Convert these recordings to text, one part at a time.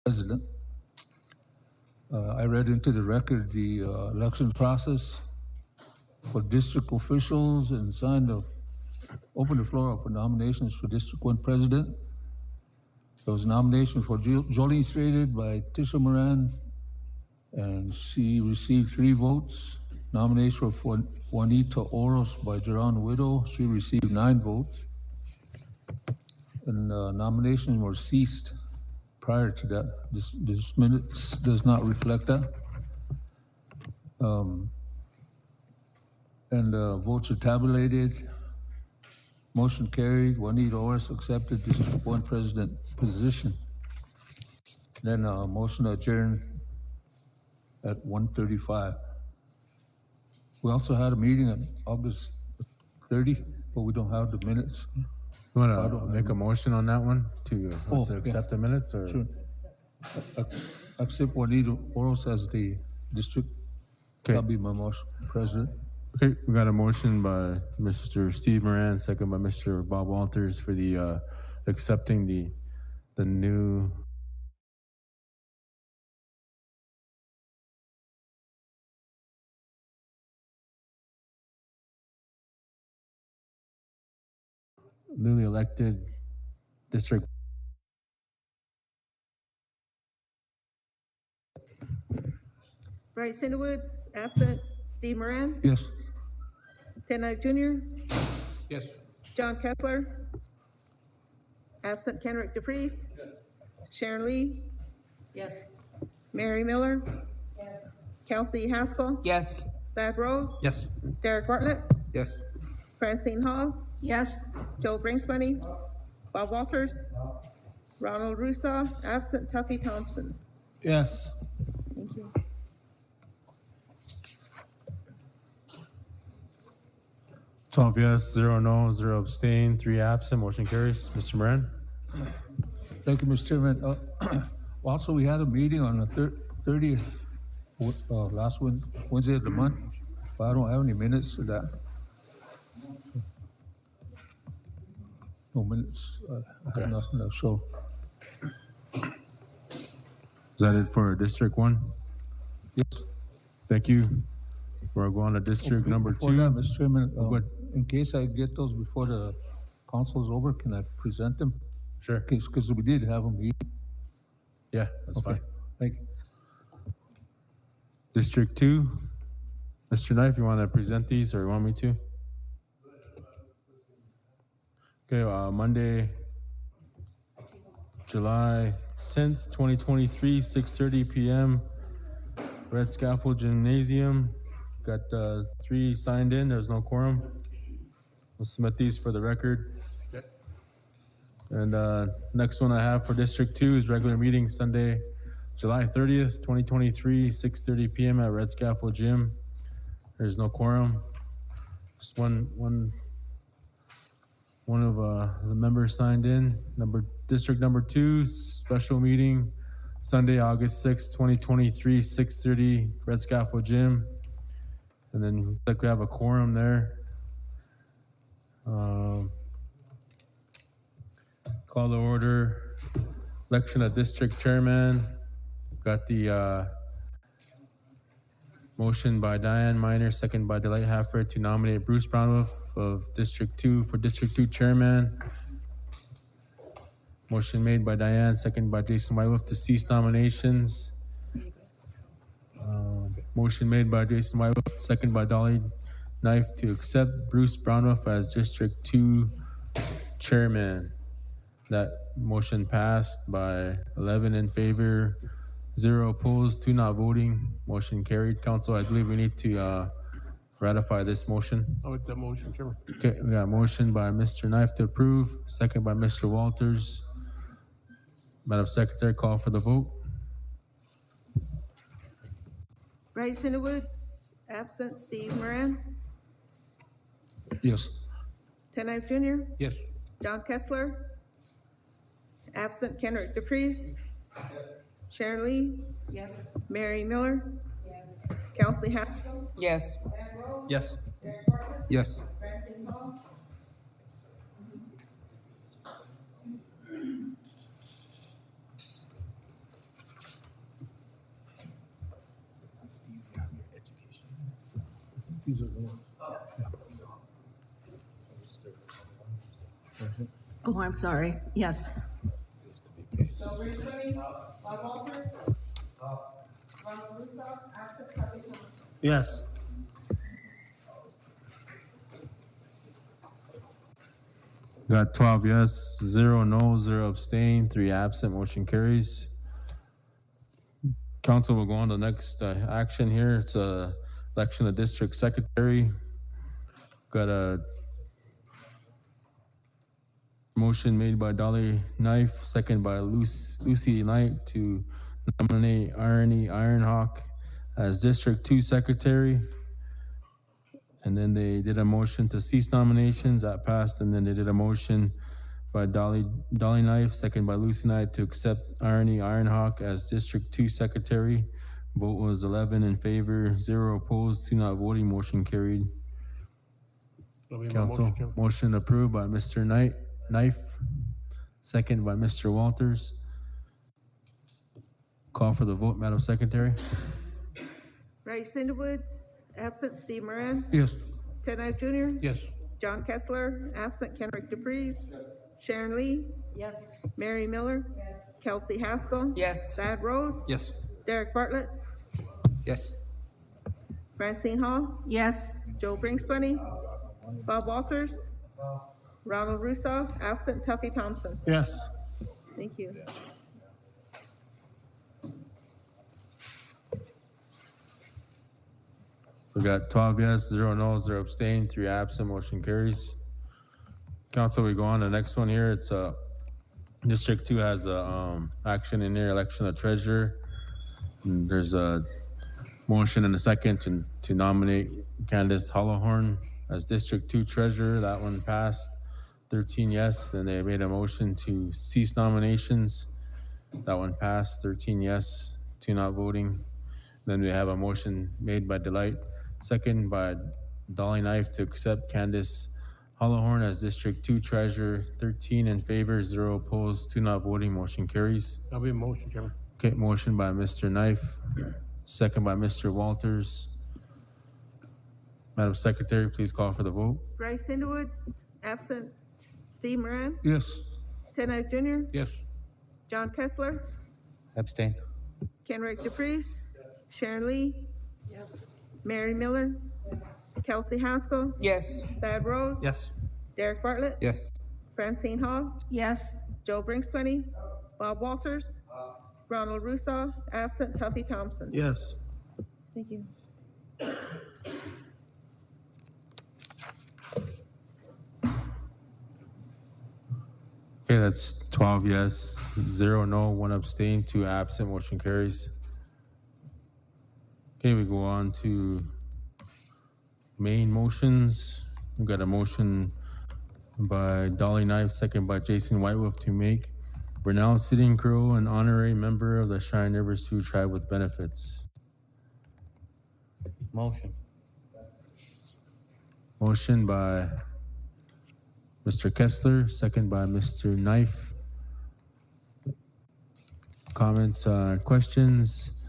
president. I read into the record the election process for district officials and open the floor up for nominations for District 1 president. There was a nomination for Jolene Strated by Tisha Moran, and she received 3 votes. Nomination for Juanita Oros by Geron Widow, she received 9 votes. And nominations were ceased prior to that. This minutes does not reflect that. And votes are tabulated. Motion carried. Juanita Oros accepted District 1 president position. Then motion adjourned at 1:35. We also had a meeting on August 30, but we don't have the minutes. You want to make a motion on that one to accept the minutes? Or? Sure. Accept Juanita Oros as the district. Okay. That'll be my motion, President. Okay, we got a motion by Mr. Steve Moran, second by Mr. Bob Walters for the accepting the new newly elected district. Bryce Cinderwoods, absent. Steve Moran. Yes. Ted Knight Jr. Yes. John Kessler. Absent. Kenrick DePriest. Sharon Lee. Yes. Mary Miller. Yes. Kelsey Haskell. Yes. Thad Rose. Yes. Derek Bartlett. Yes. Francine Hall. Yes. Joe Bringsmoney. Bob Walters. Ronald Russo. Absent. Tuffy Thompson. Yes. Thank you. 12 yes, 0 no, 0 abstain, 3 absent. Motion carries. Mr. Moran. Thank you, Mr. Chairman. Also, we had a meeting on the 30th, last Wednesday of the month, but I don't have any minutes for that. No minutes. I have nothing to show. Is that it for District 1? Yes. Thank you. We're going to District number Before 2. that, Mr. Chairman, go ahead. in case I get those before the council is over, can I present them? Sure. Because we did have a meeting. Yeah, that's fine. Thank you. District 2. Mr. Knife, you want to present these or you want me to? Okay, Monday, July 10th, 2023, 6:30 p.m. Red Scaffold Gymnasium. Got 3 signed in. There's no quorum. We'll submit these for the record. And next one I have for District 2 is regular meeting Sunday, July 30th, 2023, 6:30 p.m. at Red Scaffold Gym. There's no quorum. Just one of the members signed in. District number 2, special meeting Sunday, August 6th, 2023, 6:30, Red Scaffold Gym. And then looks like we have a quorum there. Call to order. Election of district chairman. Got the motion by Diane Minor, second by Delight Haffer to nominate Bruce Brownwolf of District 2 for District 2 chairman. Motion made by Diane, second by Jason Whitewolf to cease nominations. Motion made by Jason Whitewolf, second by Dolly Knife to accept Bruce Brownwolf as District 2 chairman. That motion passed by 11 in favor, 0 opposed, 2 not voting. Motion carried. Council, I believe we need to ratify this motion. I'll make that motion, Chairman. Okay, we got a motion by Mr. Knife to approve, second by Mr. Walters. Madam Secretary, call for the vote. Bryce Cinderwoods, absent. Steve Moran. Yes. Ted Knight Jr. Yes. John Kessler. Absent. Kenrick DePriest. Sharon Lee. Yes. Mary Miller. Yes. Kelsey Haskell. Yes. Yes. Yes. These are the ones. Oh, I'm sorry. Yes. Joe Brinkman, Bob Walters. Ronald Russo, absent Kathy Thompson. Yes. Got 12 yes, 0 no, 0 abstain, 3 absent, motion carries. Council will go on to the next action here. It's election of district secretary. Got a motion made by Dolly Knife, second by Lucy Knight to nominate Irony Ironhawk as District 2 secretary. And then they did a motion to cease nominations, that passed, and then they did a motion by Dolly Knife, second by Lucy Knight, to accept Irony Ironhawk as District 2 secretary. Vote was 11 in favor, 0 opposed, 2 not voting, motion carried. Council, motion approved by Mr. Knife, second by Mr. Walters. Call for the vote, Madam Secretary. Ray Cinderwoods, absent Steve Moran. Yes. Ted Knife Jr. Yes. John Kessler, absent Kenrick DePreez. Sharon Lee, Yes. Mary Miller. Yes. Kelsey Haskell. Yes. Thad Rose. Yes. Derek Bartlett. Yes. Francine Hall. Yes. Joe Brinkman. Bob Walters. Ronald Russo, absent Tuffy Thompson. Yes. Thank you. So we got 12 yes, 0 no, 0 abstain, 3 absent, motion carries. Council, we go on to the next one here. It's District 2 has a action in there, election of treasurer. And there's a motion and a second to nominate Candace Hollowhorn as District 2 treasurer. That one passed, 13 yes. Then they made a motion to cease nominations. That one passed, 13 yes, 2 not voting. Then we have a motion made by Delight, second by Dolly Knife, to accept Candace Hollowhorn as District 2 treasurer, 13 in favor, 0 opposed, 2 not voting, motion carries. That'll be a motion, Chairman. Okay, motion by Mr. Knife, second by Mr. Walters. Madam Secretary, please call for the vote. Ray Cinderwoods, absent Steve Moran. Yes. Ted Knife Jr. Yes. John Kessler. Abstain. Kenrick DePreez. Sharon Lee. Yes. Mary Miller. Kelsey Haskell. Yes. Thad Rose. Yes. Derek Bartlett. Yes. Francine Hall. Yes. Joe Brinkman. Bob Walters. Ronald Russo, absent Tuffy Thompson. Yes. Thank you. Okay, that's 12 yes, 0 no, 1 abstain, 2 absent, motion carries. Okay, we go on to main motions. We've got a motion by Dolly Knife, second by Jason Whitewolf, to make Bernal Sitting Crow an honorary member of the Cheyenne River Sioux Tribe with benefits. Motion. Motion by Mr. Kessler, second by Mr. Knife. Comments, questions?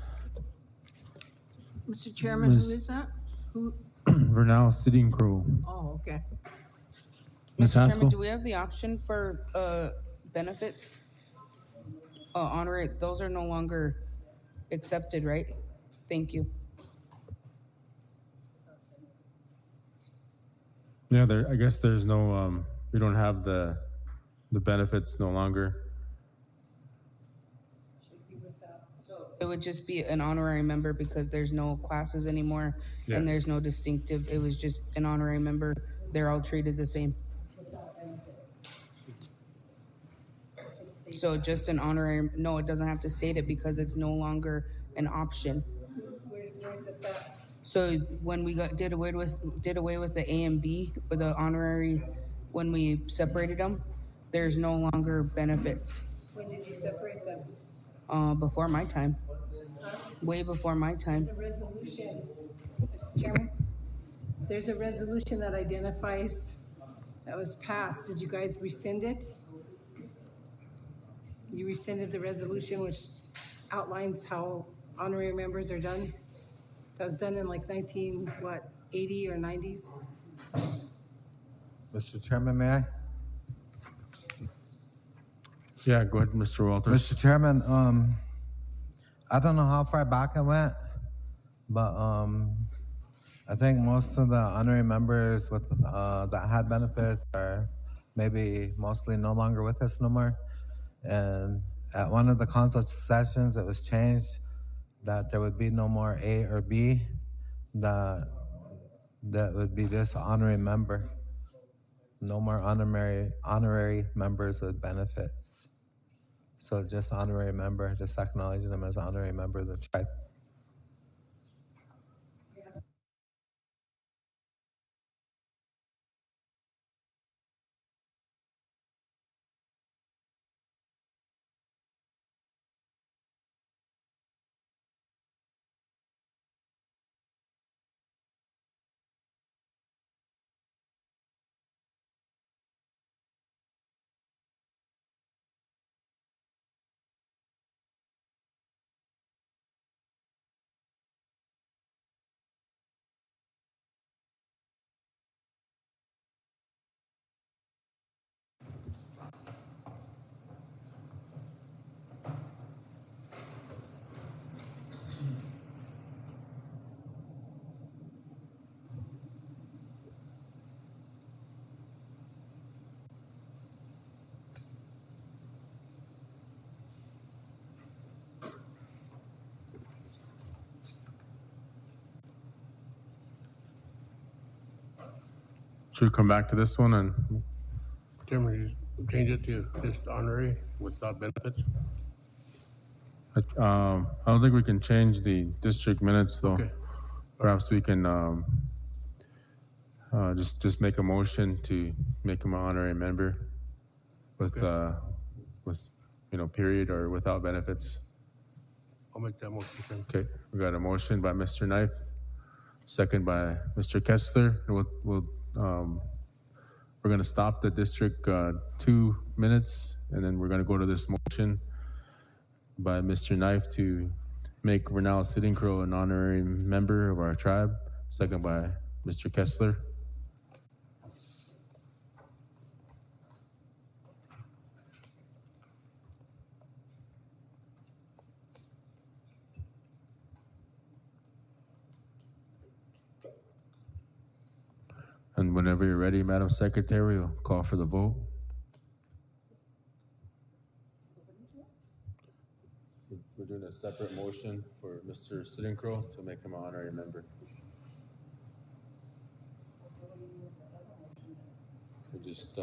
Mr. Chairman, who Ms. is that? Who? Vernal Sitting Crow. Oh, okay. Ms. Mr. Chairman, Haskell? do we have the option for benefits? Honor it, those are no longer accepted, right? Thank you. Yeah, I guess there's no, we don't have the benefits no longer. It would just be an honorary member because there's no classes anymore Yeah. and there's no distinctive. It was just an honorary member. They're all treated the same. So just an honorary, no, it doesn't have to state it because it's no longer an option. Where's this at? So when we did away with the A and B with the honorary, when we separated them, there's no longer benefits. When did you separate them? Before my time, way before my time. There's a resolution, Mr. Chairman. There's a resolution that identifies, that was passed. Did you guys rescind it? You rescinded the resolution which outlines how honorary members are done? That was done in like 80 or 90s? Mr. Chairman, may I? Yeah, go ahead, Mr. Walters. Mr. Chairman, I don't know how far back I went, but I think most of the honorary members with that had benefits are maybe mostly no longer with us no more. And at one of the council sessions, it was changed that there would be no more A or B, that would be just honorary member. No more honorary members with benefits. So just honorary member, just acknowledging them as honorary member of the tribe. Should we come back to this one and Chairman, you change it to just honorary without benefits? I don't think we can change the district minutes though. Okay. Perhaps we can just make a motion to make him an honorary member with period or without benefits. I'll make that motion, Chairman. Okay, we got a motion by Mr. Knife, second by Mr. Kessler. We're gonna stop the district 2 minutes, and then we're gonna go to this motion by Mr. Knife to make Renal Sitting Crow an honorary member of our tribe, second by Mr. Kessler. And whenever you're ready, Madam Secretary, we'll call for the vote. We're doing a separate motion for Mr. Sitting Crow to make him an honorary member. We just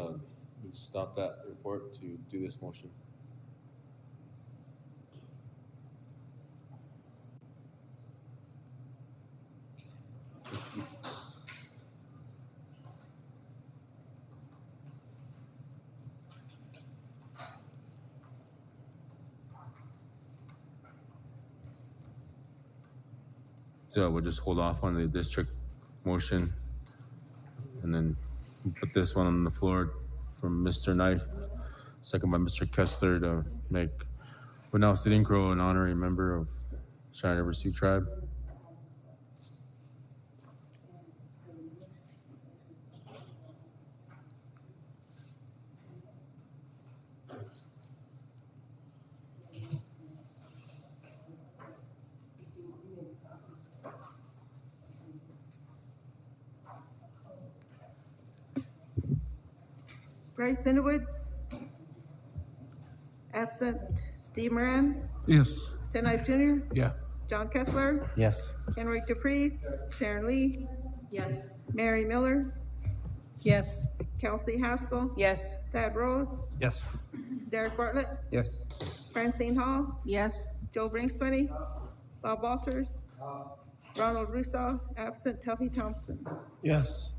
stop that report to do this motion. So we'll just hold off on the district motion and then put this one on the floor from Mr. Knife, second by Mr. Kessler, to make Renal Sitting Crow an honorary member of Cheyenne River Sioux Tribe. Bryce Sinowitz. Absent Steve Moran. Yes. Ken Knife Jr. Yeah. John Kessler. Yes. Henry DePreez. Sharon Lee. Yes. Mary Miller. Yes. Kelsey Haskell. Yes. Thad Rose. Yes. Derek Bartlett. Yes. Francine Hall. Yes. Joe Bringsbury. Bob Walters. Ronald Russo. Absent Tuffy Thompson. Yes.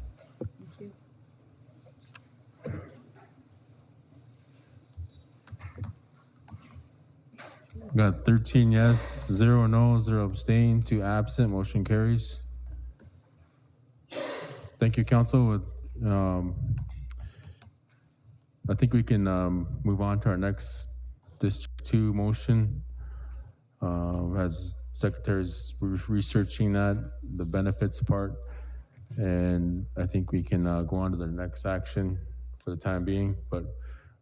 Got 13 yes, 0 no, 0 abstain, 2 absent, motion carries. Thank you, council. I think we can move on to our next District 2 motion. As secretary's researching that, the benefits part. And I think we can go on to the next action for the time being, but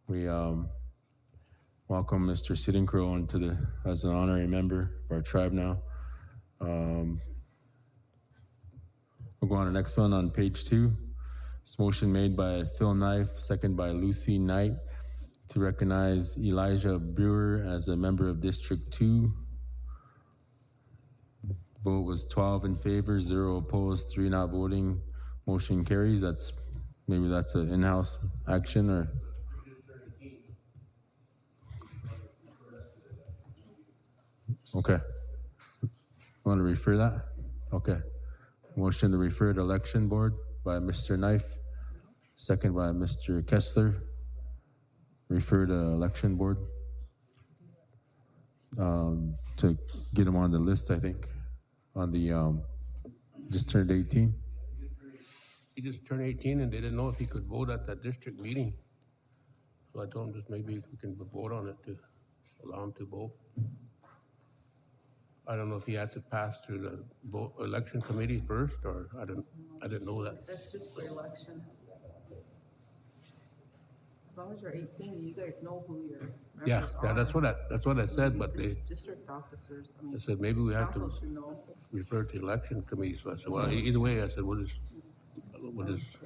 we welcome Mr. Sitting Crow as an honorary member of our tribe now. We'll go on to the next one on page 2. It's motion made by Phil Knife, second by Lucy Knight, to recognize Elijah Brewer as a member of District 2. Vote was 12 in favor, 0 opposed, 3 not voting. Motion carries. Maybe that's an in-house action, or? Okay. Want to refer that? Okay. Motion to refer to election board by Mr. Knife, second by Mr. Kessler. Refer to election board to get him on the list, I think, on the, just turned 18. He just turned 18 and they didn't know if he could vote at that district meeting. So I told him just maybe we can vote on it to allow him to vote. I don't know if he had to pass through the election committee first, or I didn't know that. That's just for elections. As long as you're 18, you guys know who your Yeah, members yeah, are. that's what I said, but they District officers, I I mean, said maybe we have to council should know. refer to election committee. So I said, well, either way, I said, we'll just,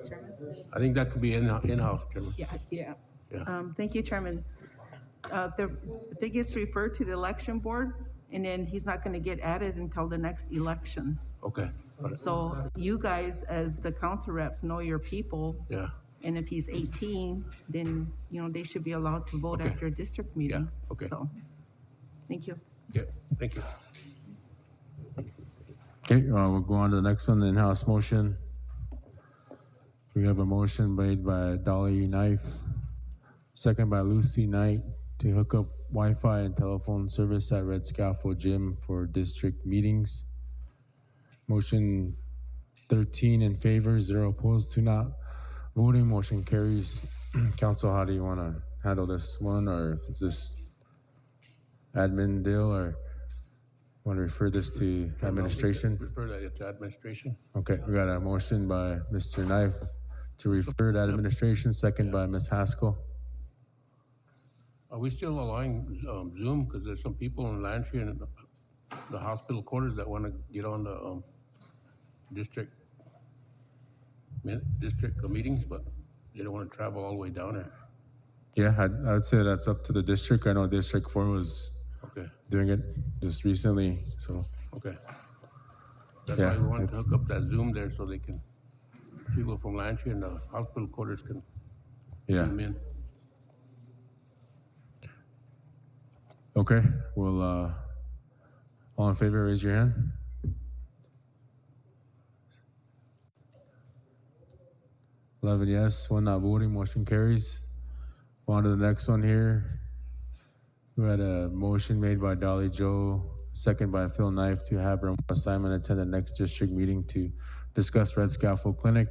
Chairman? I think that could be in-house, Chairman. Yeah. Yeah. Thank you, Chairman. The biggest refer to the election board, and then he's not gonna get added until the next election. Okay, all right. So you guys, as the council reps, know your people, Yeah, and if he's 18, then, they should be allowed to vote Okay. at your district meetings. okay. So, thank you. yeah, thank you. Okay, we'll go on to the next one, the in-house motion. We have a motion made by Dolly Knife, second by Lucy Knight, to hook up Wi-Fi and telephone service at Red Scaffold Gym for district meetings. Motion 13 in favor, 0 opposed, 2 not voting. Motion carries. Council, how do you want to handle this one, or if it's this admin deal, or want to refer this to administration? Refer that to administration. Okay, we got a motion by Mr. Knife to refer to administration, second by Ms. Haskell. Are we still allowing Zoom? Because there's some people in Lantry and the hospital quarters that want to get on the district meetings, but they don't want to travel all the way down there. Yeah, I'd say that's up to the district. I know District 4 was Okay, doing it just recently, so. okay. That's Yeah. why we wanted to hook up that Zoom there so people from Lantry and the hospital quarters can Yeah, zoom in. okay, well, all in favor, raise your hand. Eleven yes, 1 not voting, motion carries. On to the next one here. We had a motion made by Dolly Joe, second by Phil Knife, to have her assignment attend the next district meeting to discuss Red Scaffold Clinic.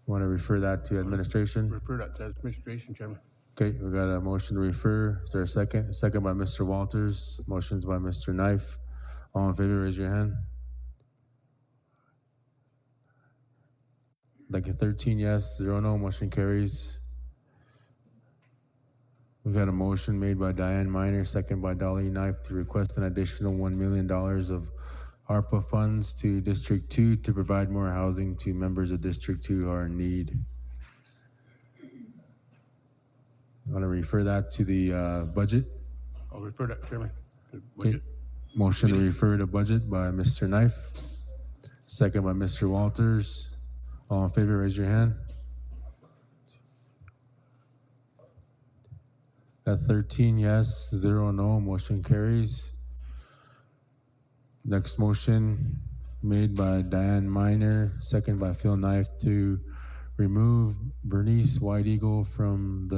Want to refer that to administration? Refer that to administration, Chairman. Okay, we got a motion to refer. Is there a second? Second by Mr. Walters. Motion's by Mr. Knife. All in favor, raise your hand. Like a 13 yes, 0 no, motion carries. We got a motion made by Diane Minor, second by Dolly Knife, to request an additional $1 million of ARPA funds to District 2 to provide more housing to members of District 2 who are in need. I want to refer that to the budget. I'll refer that, Chairman. to Okay. budget. Motion to refer to budget by Mr. Knife, second by Mr. Walters. All in favor, raise your hand. At 13 yes, 0 no, motion carries. Next motion made by Diane Minor, second by Phil Knife, to remove Bernice White Eagle from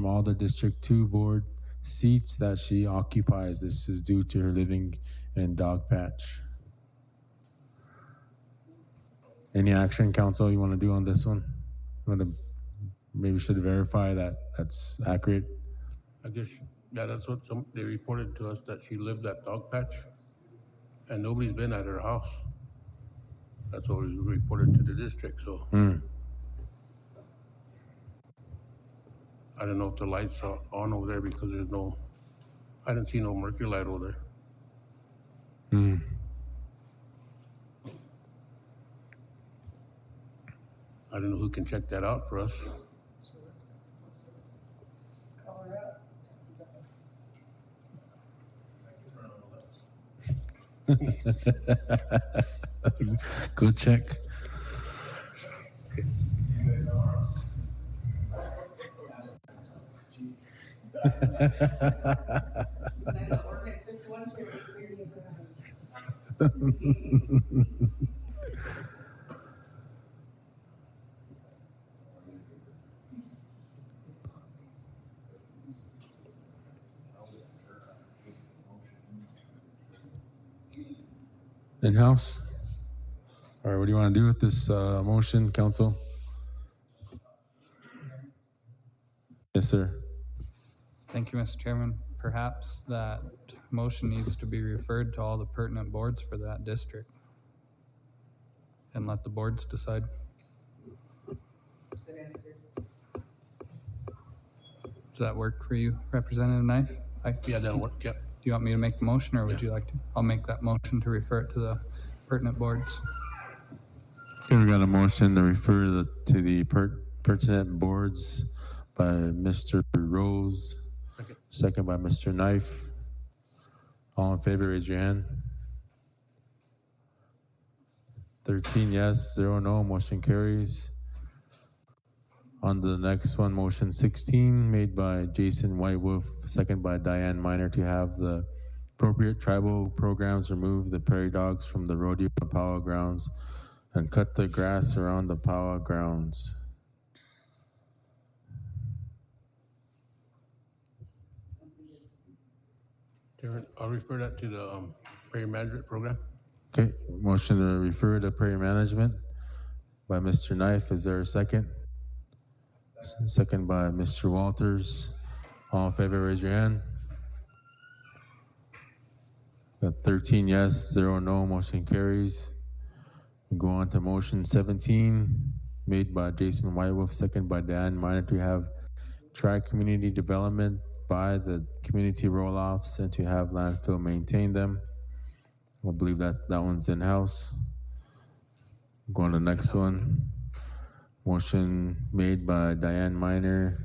all the District 2 board seats that she occupies. This is due to her living in Dogpatch. Any action, council, you want to do on this one? Maybe should verify that that's accurate. I guess Yeah, that's what they reported to us, that she lived at Dog Patch, and nobody's been at her house. That's what was reported to the district, so. I don't know if the lights are on over there because there's no, I didn't see no mercury light over there. I don't know who can check that out for us. Go check. In-house? All right, what do you want to do with this motion, council? Yes, sir. Thank you, Mr. Chairman. Perhaps that motion needs to be referred to all the pertinent boards for that district and let the boards decide. Does that work for you, Representative Knife? Yeah, that'll work, yep. Do you want me to make the motion or would you like to? I'll make that motion to refer it to the pertinent boards. Okay, we got a motion to refer to the pertinent boards by Mr. Rose, second by Mr. Knife. All in favor, raise your hand. 13 yes, 0 no, motion carries. On to the next one, motion 16, made by Jason Whitewolf, second by Diane Miner, to have the appropriate tribal programs remove the prairie dogs from the rodeo and powwow grounds and cut the grass around the powwow grounds. Chairman, I'll refer that to the prairie management program. Okay, motion to refer to prairie management by Mr. Knife. Is there a second? Second by Mr. Walters. All in favor, raise your hand. Got 13 yes, 0 no, motion carries. We go on to motion 17, made by Jason Whitewolf, second by Dan Miner, to have tri-community development by the community roll-offs and to have landfill maintain them. I believe that one's in-house. Go on to the next one. Motion made by Diane Miner,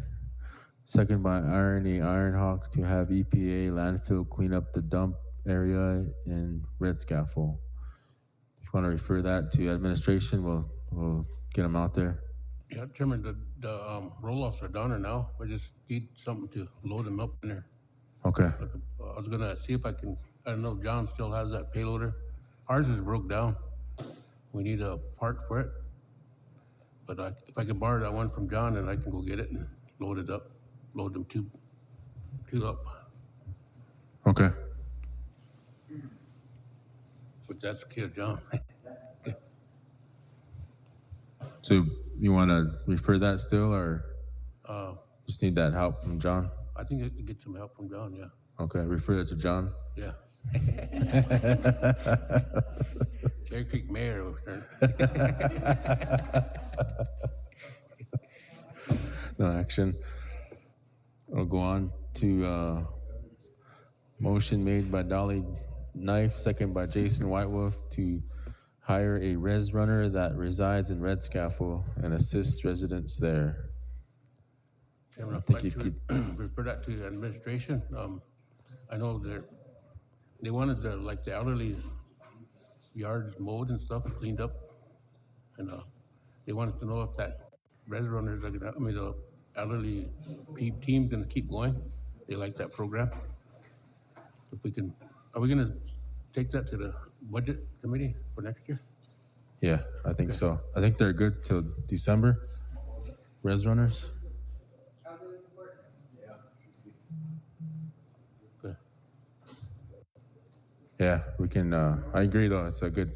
second by Irony Ironhawk, to have EPA landfill clean up the dump area in Red Scaffold. If you want to refer that to administration, we'll get them out there. Yeah, Chairman, the roll-offs are done now. I just need something to load them up in there. Okay. I was gonna see if I can, I don't know if John still has that payloader. Ours is broke down. We need a part for it. But if I can borrow that one from John, then I can go get it and load it up, load them two up. Okay. But that's the kid, John. So you want to refer that still, or just need that help from John? I think I could get some help from John, yeah. Okay, refer that to John. Yeah. Cherry Creek Mayor over there. No action. I'll go on to motion made by Dolly Knife, second by Jason Whitewolf, to hire a res runner that resides in Red Scaffold and assists residents there. Chairman, I'd think like you to refer that to administration. I know they wanted the elderly yards mowed and stuff cleaned up. And they wanted to know if that res runners are gonna, the elderly team's gonna keep going. They like that program. If we can, are we gonna take that to the budget committee for next year? Yeah, I think so. I think they're good till December. Res runners. Okay. Yeah, we can. I agree, though. It's a good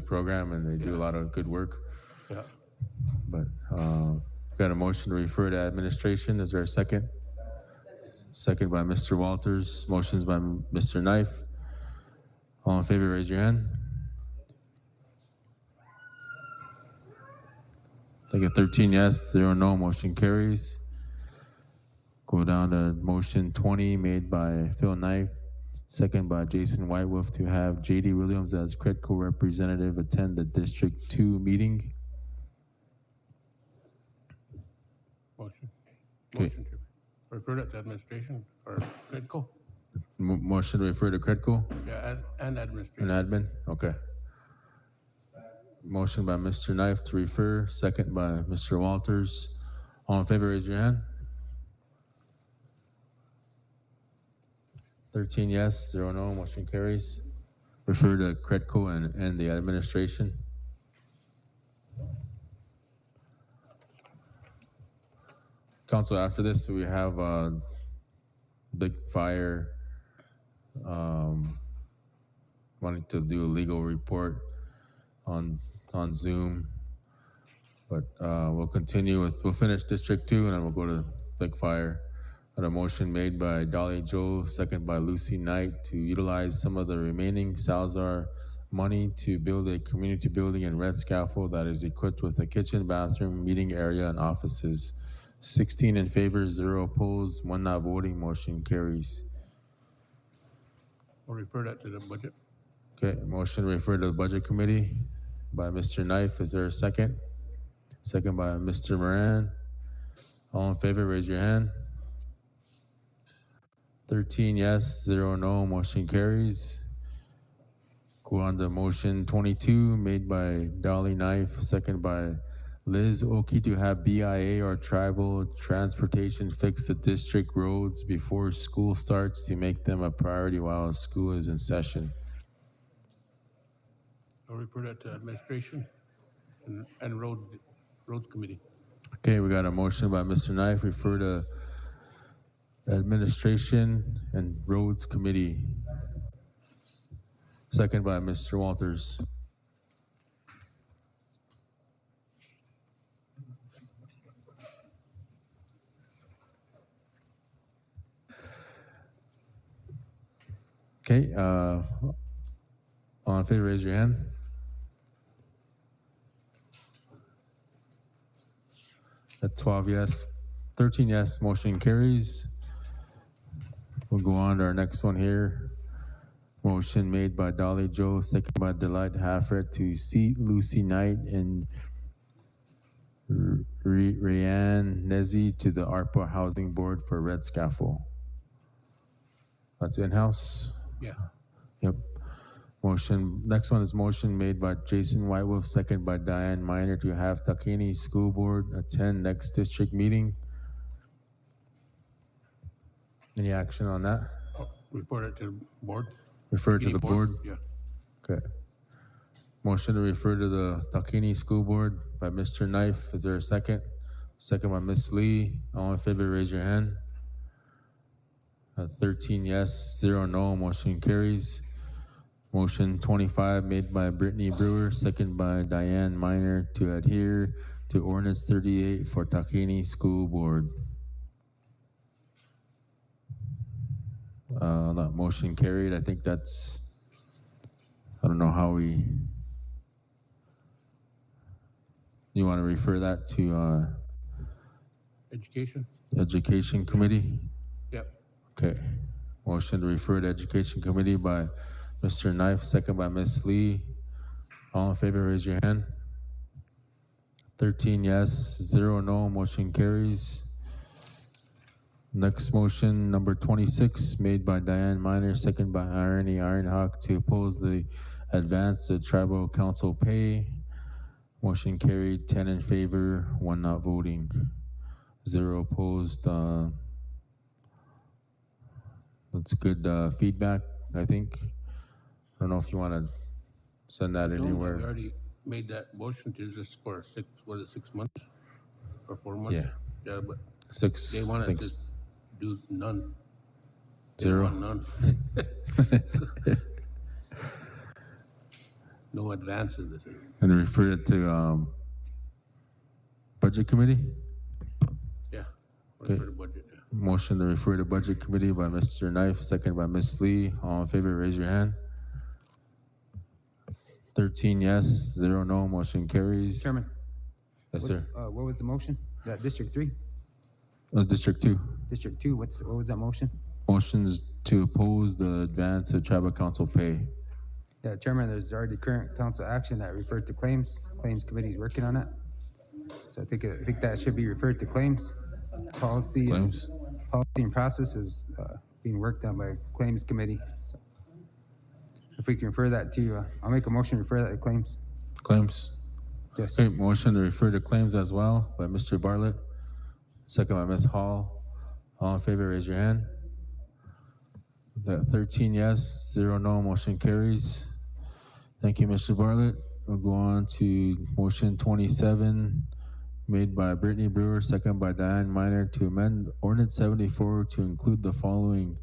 program, and they do a lot of good work. Yeah. But got a motion to refer to administration. Is there a second? second by Mr. Walters. Motion's by Mr. Knife. All in favor, raise your hand. Take it 13 yes, 0 no, motion carries. Go down to motion 20 made by Phil Knife, second by Jason Whitewolf to have J.D. Williams as critical representative attend the District 2 meeting. Motion. Okay. Motion to refer that to administration or critical. Motion to refer to critical Yeah, and administration. and admin, okay. Motion by Mr. Knife to refer, second by Mr. Walters. All in favor, raise your hand. 13 yes, 0 no, motion carries. Refer to Credco and the administration. Council, after this, we have a big fire wanting to do a legal report on Zoom. But we'll continue with, we'll finish District 2 and then we'll go to big fire. Got a motion made by Dolly Joe, second by Lucy Knight to utilize some of the remaining Salazar money to build a community building in red scaffold that is equipped with a kitchen, bathroom, meeting area, and offices. 16 in favor, 0 opposed, 1 not voting, motion carries. Or refer that to the budget. Okay, motion to refer to the Budget Committee by Mr. Knife. Is there a second? Second by Mr. Moran. All in favor, raise your hand. 13 yes, 0 no, motion carries. Go on to motion 22 made by Dolly Knife, second by Liz Oki to have BIA or tribal transportation fix the district roads before school starts to make them a priority while school is in session. Or refer that to administration and road committee. Okay, we got a motion by Mr. Knife, refer to Administration and Roads Committee. Second by Mr. Walters. Okay, all in favor, raise your hand. At 12 yes, 13 yes, motion carries. We'll go on to our next one here. Motion made by Dolly Joe, second by Delight Hafford to seat Lucy Knight and Rayanne Nezi to the ARPA Housing Board for red scaffold. That's in-house? Yeah. Yep. Motion, next one is motion made by Jason Whitewolf, second by Diane Minor to have Takini School Board attend next district meeting. Any action on that? Report it to the board. Refer to Any the board? Yeah. Okay. Motion to refer to the Takini School Board by Mr. Knife. Is there a second? Second by Ms. Lee. All in favor, raise your hand. 13 yes, 0 no, motion carries. Motion 25 made by Brittany Brewer, second by Diane Minor to adhere to ordinance 38 for Takini School Board. That motion carried. I think that's, I don't know how we, you want to refer that to Education. Education Committee? Yep. Okay. Motion to refer to Education Committee by Mr. Knife, second by Ms. Lee. All in favor, raise your hand. 13 yes, 0 no, motion carries. Next motion, number 26, made by Diane Minor, second by Irony Ironhawk to oppose the advance to tribal council pay. Motion carried, 10 in favor, 1 not voting, 0 opposed. That's good feedback, I think. I don't know if you want to send that We anywhere. already made that motion to just for 6 months or 4 months? Yeah. Yeah, but 6, they I wanted think, to do none. They 0. want none. No advances. And refer it to Budget Committee? Yeah. Okay. For the budget, yeah. Motion to refer to Budget Committee by Mr. Knife, second by Ms. Lee. All in favor, raise your hand. 13 yes, 0 no, motion carries. Chairman. Yes, sir. What was the motion? District 3? That's District 2. District 2, what was that motion? Motions to oppose the advance of tribal council pay. Yeah, Chairman, there's already current council action that referred to claims. Claims committee is working on it. So I think that should be referred to claims. Policy Claims. and process is being worked on by claims committee. So if we can refer that to, I'll make a motion to refer that to claims. Claims. Yes. Okay, motion to refer to claims as well by Mr. Bartlett, second by Ms. Hall. All in favor, raise your hand. That 13 yes, 0 no, motion carries. Thank you, Mr. Bartlett. We'll go on to motion 27, made by Brittany Brewer, second by Diane Minor, to amend Ordinance 74 to include the following.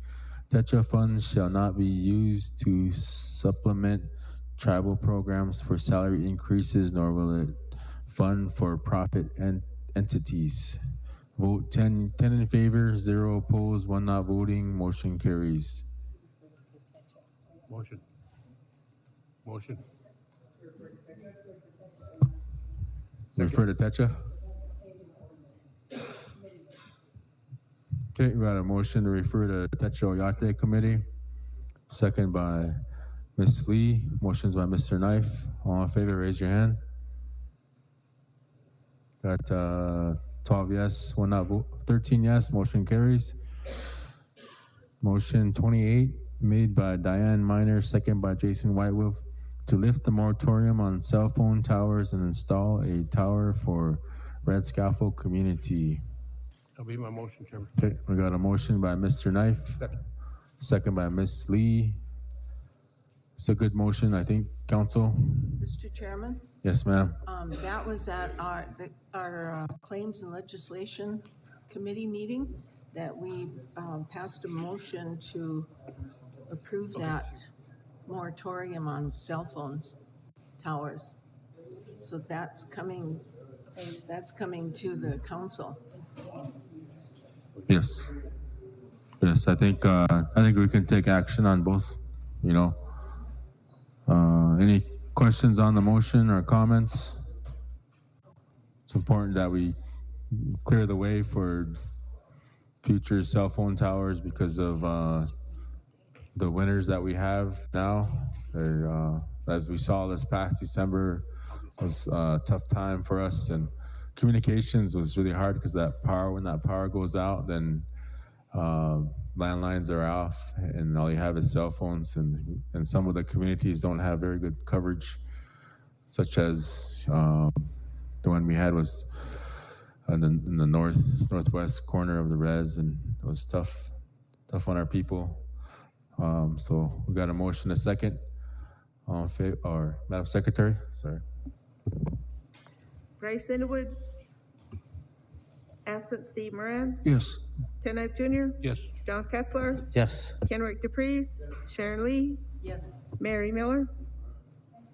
TETRA funds shall not be used to supplement tribal programs for salary increases, nor will it fund for profit entities. Vote 10 in favor, 0 opposed, 1 not voting, motion carries. Motion. Motion. Refer to TETRA. Okay, we got a motion to refer to TETRA Oyate Committee, second by Ms. Lee, motions by Mr. Knife. All in favor, raise your hand. Got 12 yes, 1 not vote, 13 yes, motion carries. Motion 28, made by Diane Minor, second by Jason Whitewolf, to lift the moratorium on cell phone towers and install a tower for Red Scaffold Community. That'll be my motion, Chairman. Okay, we got a motion by Mr. Knife, second by Ms. Lee. It's a good motion, I think, Council. Mr. Chairman, Yes, ma'am. that was at our Claims and Legislation Committee meeting that we passed a motion to approve that moratorium on cell phones towers. So that's coming to the council. Yes. Yes, I think we can take action on both, you know. Any questions on the motion or comments? It's important that we clear the way for future cell phone towers because of the winters that we have now. As we saw this past December, was a tough time for us, and communications was really hard because when that power goes out, then landlines are off and all you have is cell phones, and some of the communities don't have very good coverage, such as the one we had was in the northwest corner of the res, and it was tough on our people. So we got a motion, a second. Or Madam Secretary, sorry. Bryce Woods. Absent Steve Moran. Yes. Ken Knife Jr. Yes. John Kessler. Yes. Kenrick DePreez. Sharon Lee. Yes. Mary Miller.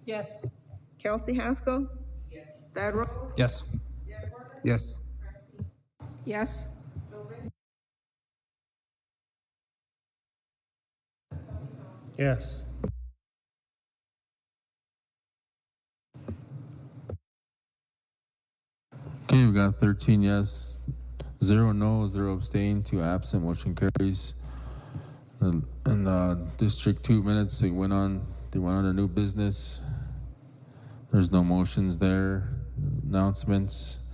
Yes. Kelsey Haskell. Yes. Thad Roll. Yes. Yes. Yes? Yes. Okay, we got 13 yes, 0 no, 0 abstain, 2 absent, motion carries. And District 2 minutes, they went on to new business. There's no motions there. Announcements,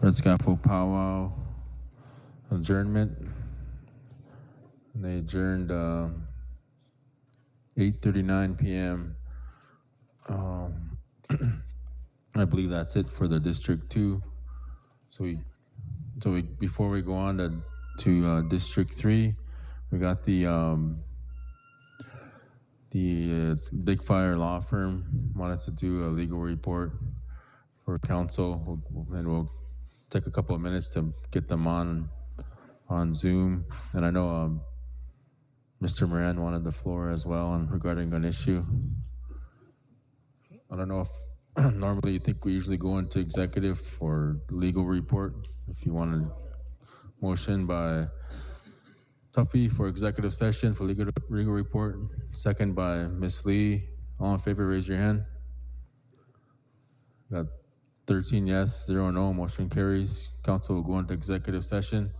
Red Scaffold powwow, adjournment. And they adjourned 8:39 p.m. I believe that's it for the District 2. So we before we go on to District 3, we got the Big Fire law firm wanted to do a legal report for council, and we'll take a couple of minutes to get them on Zoom. And I know Mr. Moran wanted the floor as well regarding an issue. I don't know if normally you think we usually go into executive for legal report. If you want to Motion by Tuffy for executive session for legal report. Second by Ms. Lee. All in favor, raise your hand. Got 13 yes, 0 no. Motion carries. Council will go into executive session.